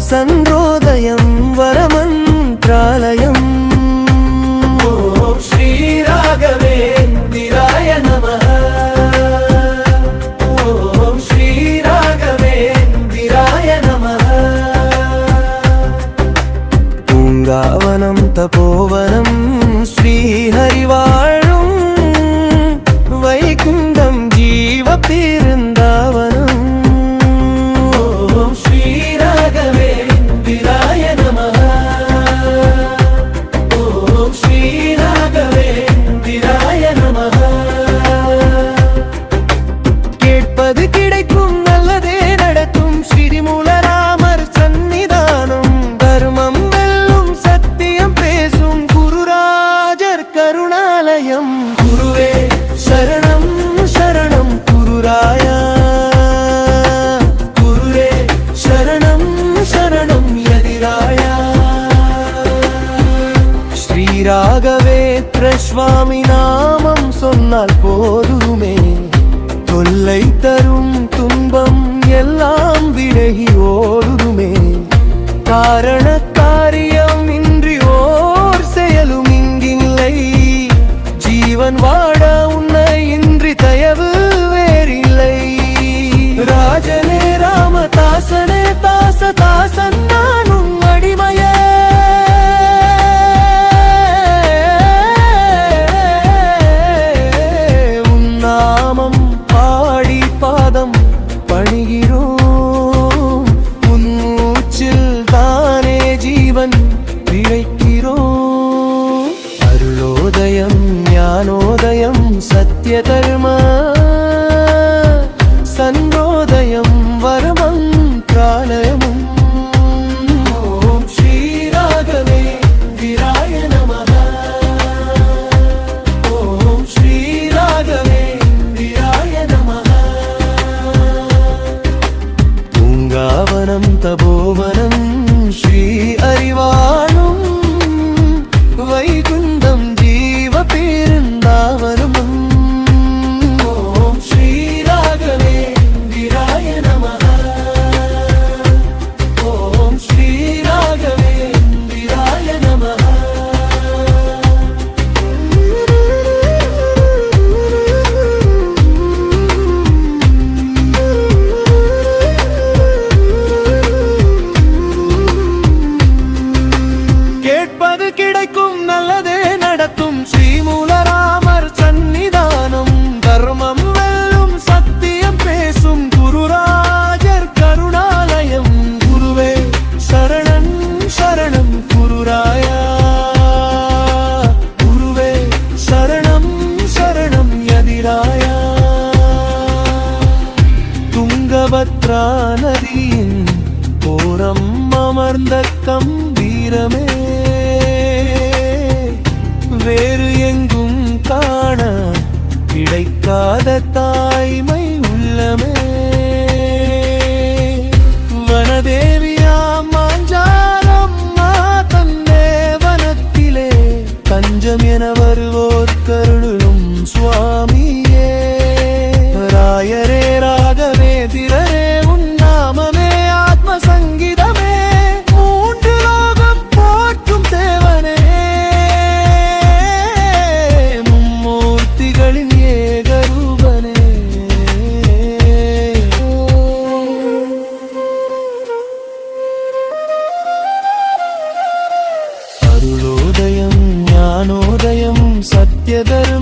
சன்றோதயம் வரமந்த்ராலயம். ஓம் ஸ்ரீ ராகவேந்திராய நமः. ஓம் ஸ்ரீ ராகவேந்திராய நமः. பூங்காவனம் தபோவனம் ஸ்ரீஹரிவாழும் வைகுண்டம் ஜீவ பிருந்தாவனம். ஓம் ஸ்ரீ ராகவேந்திராய நமः. ஓம் ஸ்ரீ ராகவேந்திராய நமः. கேட்பது கிடைக்கும் நல்லதே நடக்கும் ஸ்ரீமூலராமர் சந்நிதானம். தர்மம் வெல்லும் சத்தியம் பேசும் குருராஜர் கருணாலயம். குருவே சரணம் சரணம் குருராயா. குருவே சரணம் சரணம் யதிராயா. ஸ்ரீராகவேந்திர சுவாமி நாமம் சொன்னால் போதுமே. தொல்லை தரும் துன்பம் எல்லாம் விலகி ஓடுமே. காரண காரியம் இன்றி ஓர் செயலும் இங்கில்லை. ஜீவன் வாழ உன்னை இன்றி தயவு வேறில்லை. ராஜனே ராமதாசனே தாசதாசன் நானும் அடிமையே. உன் நாமம் பாடி பாதம் பணிகிறோம். உன் மூச்சில் தானே ஜீவன் பிழைக்கிறோம். அருளோதயம் ஞானோதயம் சத்ய தர்ம சன்றோதயம் வரமந்த்ராலயமும். ஓம் ஸ்ரீ ராகவேந்திராய நமः. ஓம் ஸ்ரீ ராகவேந்திராய நமः. பூங்காவனம் தபோவனம் ஸ்ரீ அறிவாளும் வைகுண்டம் ஜீவ பேருந்தாவனம். ஓம் ஸ்ரீ ராகவேந்திராய நமः. ஓம் ஸ்ரீ ராகவேந்திராய நமः. கேட்பது கிடைக்கும் நல்லதே நடக்கும் ஸ்ரீமூலராமர் சந்நிதானம். தர்மம் வெல்லும் சத்தியம் பேசும் குருராஜர் கருணாலயம். குருவே சரணம் சரணம் குருராயா. குருவே சரணம் சரணம் யதிராயா. துங்கபத்ரா நதியின் ஓரம் அமர்ந்த கம்பீரமே. வேறு எங்கும் காண கிடைக்காத தாய்மை உள்ளமே. வனதேவியா மாஞ்சாரம்மா தன்னே வனத்திலே தஞ்சம் என வருவோர் கருளும் சுவாமியே. ராயரே ராகவேந்திரரே உன் நாமமே ஆத்ம சங்கீதமே. மூன்று லோகம் போற்றும் தேவனே. மும்மூர்த்திகளின் ஏகரூபனே. அருளோதயம் ஞானோதயம் சத்யதர்